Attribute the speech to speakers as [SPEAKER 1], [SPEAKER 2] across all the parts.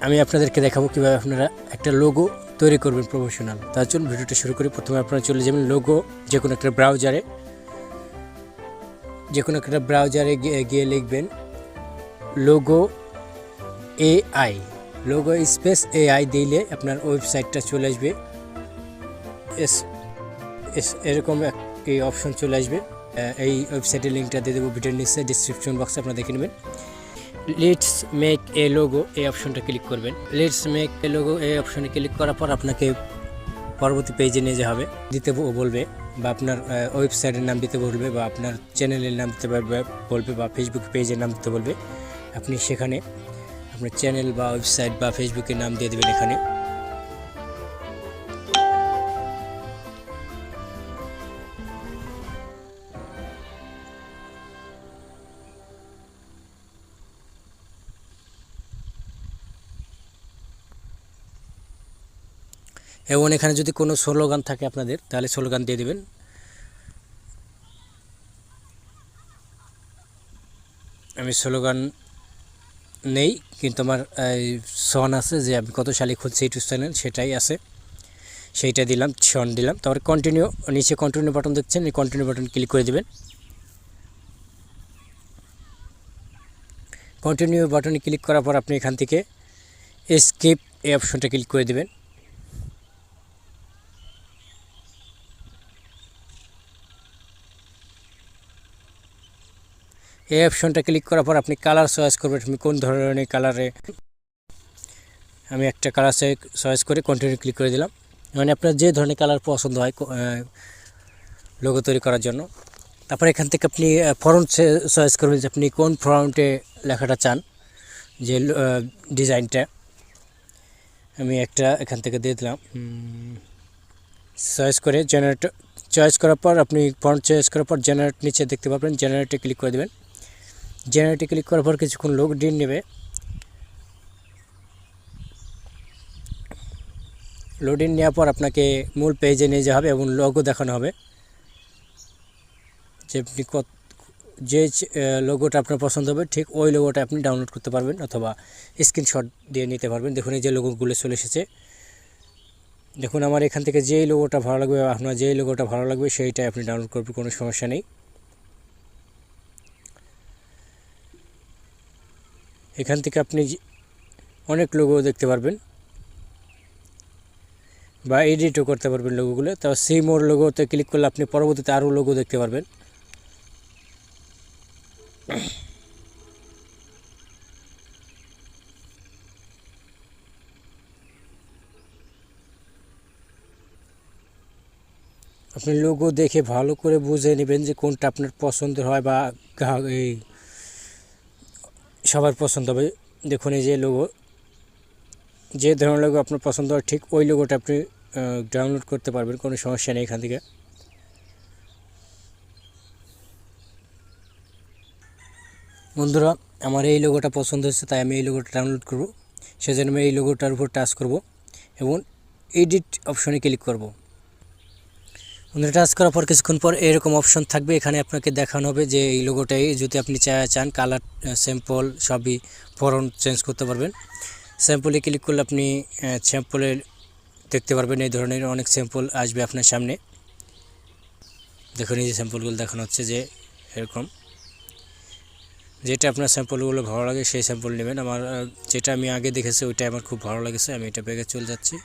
[SPEAKER 1] আমি আপনাদেরকে দেখাবো কীভাবে আপনারা একটা লোগো তৈরি করবেন প্রফেশনাল। তার জন্য ভিডিওটা শুরু করি। প্রথমে আপনারা চলে যাবেন লোগো যে কোনো একটা ব্রাউজারে গিয়ে লিখবেন logo AI, logo space AI দিলে আপনার ওয়েবসাইটটা চলে আসবে। এরকম একটি অপশন চলে আসবে। এই ওয়েবসাইটের লিঙ্কটা দিয়ে দেবো ভিডিওর নিচে ডিসক্রিপশন বক্সে, আপনারা দেখে নেবেন। লেটস মেক এ লোগো এই অপশনটা ক্লিক করবেন। লেটস মেক এ লোগো এই অপশনে ক্লিক করার পর আপনাকে পরবর্তী পেজে নিয়ে যাওয়া হবে, দিতে বলবে বা আপনার ওয়েবসাইটের নাম দিতে বলবে বা আপনার চ্যানেলের নাম দিতে বলবে বা ফেসবুক পেজের নাম দিতে বলবে। আপনি সেখানে আপনার চ্যানেল বা ওয়েবসাইট বা ফেসবুকের নাম দিয়ে দেবেন। এখানে এবং এখানে যদি কোনো স্লোগান থাকে আপনাদের, তাহলে স্লোগান দিয়ে দেবেন। আমি স্লোগান নেই, কিন্তু আমার সন আছে যে আমি কত সালে খুলছি ইউটিউব চ্যানেল, সেটাই আছে, সেইটা দিলাম, সন দিলাম। তারপরে কন্টিনিউ, নিচে কন্টিনিউ বাটন দেখছেন, এই কন্টিনিউ বাটন ক্লিক করে দেবেন। কন্টিনিউ বাটনে ক্লিক করার পর আপনি এখান থেকে স্কিপ এই অপশনটা ক্লিক করে দেবেন। এই অপশনটা ক্লিক করার পর আপনি কালার চয়েস করবেন, আপনি কোন ধরনের কালারে। আমি একটা কালার চয়েস করে কন্টিনিউ ক্লিক করে দিলাম। মানে আপনার যে ধরনের কালার পছন্দ হয় লোগো তৈরি করার জন্য। তারপর এখান থেকে আপনি ফন্ট চয়েস করবেন যে আপনি কোন ফন্টে লেখাটা চান, যে ডিজাইনটা। আমি একটা এখান থেকে দিয়ে দিলাম। চয়েস করে জেনারেট চয়েস করার পর আপনি ফন্ট চয়েস করার পর জেনারেট নিচে দেখতে পাবেন, জেনারেটে ক্লিক করে দেবেন। জেনারেটে ক্লিক করার পর কিছুক্ষণ লোডিং নেবে। লোডিং নেওয়ার পর আপনাকে মূল পেজে নিয়ে যাওয়া হবে এবং লোগো দেখানো হবে যে আপনি যে লোগোটা আপনার পছন্দ হবে ঠিক ওই লোগোটা আপনি ডাউনলোড করতে পারবেন অথবা স্ক্রিনশট দিয়ে নিতে পারবেন। দেখুন এই যে লোগোগুলো চলে এসেছে। দেখুন আমার এখান থেকে যেই লোগোটা ভালো লাগবে, আপনার যেই লোগোটা ভালো লাগবে সেইটাই আপনি ডাউনলোড করবেন, কোনো সমস্যা নেই। এখান থেকে আপনি অনেক লোগো দেখতে পারবেন বা এডিটও করতে পারবেন লোগোগুলো। তো সি মোর লোগোতে ক্লিক করলে আপনি পরবর্তীতে আরও লোগো দেখতে পারবেন। আপনি লোগো দেখে ভালো করে বুঝে নেবেন যে কোনটা আপনার পছন্দের হয় বা এই সবার পছন্দ হবে। দেখুন এই যে লোগো, যে ধরনের লোগো আপনার পছন্দ হয় ঠিক ওই লোগোটা আপনি ডাউনলোড করতে পারবেন, কোনো সমস্যা নেই। এখান থেকে বন্ধুরা আমার এই লোগোটা পছন্দ হচ্ছে, তাই আমি এই লোগোটা ডাউনলোড করব। সেজন্য আমি এই লোগোটার উপর টাচ করব এবং এডিট অপশনে ক্লিক করব। বন্ধুরা টাচ করার পর কিছুক্ষণ পর এরকম অপশন থাকবে, এখানে আপনাকে দেখানো হবে যে এই লোগোটাই যদি আপনি চান কালার, স্যাম্পল সবই ফন্ট চেঞ্জ করতে পারবেন। স্যাম্পলে ক্লিক করলে আপনি স্যাম্পলে দেখতে পারবেন এই ধরনের অনেক স্যাম্পল আসবে আপনার সামনে। দেখুন এই যে স্যাম্পলগুলো দেখানো হচ্ছে যে এরকম, যেটা আপনার স্যাম্পলগুলো ভালো লাগে সেই স্যাম্পল নেবেন। আমার যেটা আমি আগে দেখেছি ওইটা আমার খুব ভালো লেগেছে, আমি এটা পেয়ে চলে যাচ্ছি।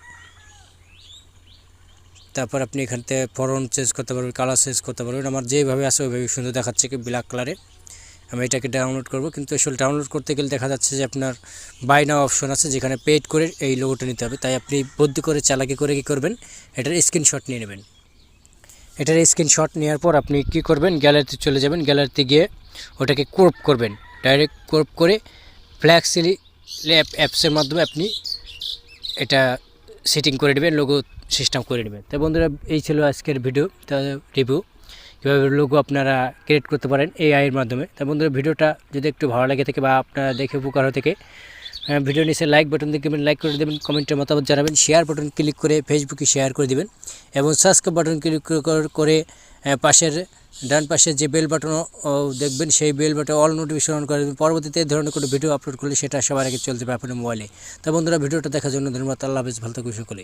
[SPEAKER 1] তারপর আপনি এখান থেকে ফন্ট চেঞ্জ করতে পারবেন, কালার চেঞ্জ করতে পারবেন। আমার যেভাবে আছে ওইভাবে সুন্দর দেখাচ্ছে কি ব্ল্যাক কালারে। আমি এটাকে ডাউনলোড করব, কিন্তু আসলে ডাউনলোড করতে গেলে দেখা যাচ্ছে যে আপনার বাই নাও অপশন আছে যেখানে পেড করে এই লোগোটা নিতে হবে। তাই আপনি বুদ্ধি করে চালাকি করে কী করবেন, এটার স্ক্রিনশট নিয়ে নেবেন। এটার স্ক্রিনশট নেওয়ার পর আপনি কী করবেন, গ্যালারিতে চলে যাবেন। গ্যালারিতে গিয়ে ওটাকে ক্রপ করবেন, ডাইরেক্ট ক্রপ করে ফ্ল্যাক্সিলি অ্যাপসের মাধ্যমে আপনি এটা সেটিং করে নেবেন, লোগো সিস্টেম করে নেবেন। তাই বন্ধুরা এই ছিল আজকের ভিডিও রিভিউ, কীভাবে লোগো আপনারা ক্রিয়েট করতে পারেন AI এর মাধ্যমে। তাই বন্ধুরা ভিডিওটা যদি একটু ভালো লাগে থাকে বা আপনারা দেখে উপকার হয়ে থাকে, ভিডিও নিচে লাইক বাটন দেখবেন, লাইক করে দেবেন, কমেন্টের মতামত জানাবেন, শেয়ার বাটন ক্লিক করে ফেসবুকে শেয়ার করে দেবেন এবং সাবস্ক্রাইব বাটন ক্লিক করে পাশের ডান পাশে যে বেল বাটন দেখবেন, সেই bell button all notification on করে দেবেন। পরবর্তীতে এই ধরনের কোনো ভিডিও আপলোড করলে সেটা সবার আগে চলতে পারে আপনার মোবাইলে। তা বন্ধুরা, ভিডিওটা দেখার জন্য ধন্যবাদ। আল্লাহ হাফেজ, ভালো থাকুন সকলে।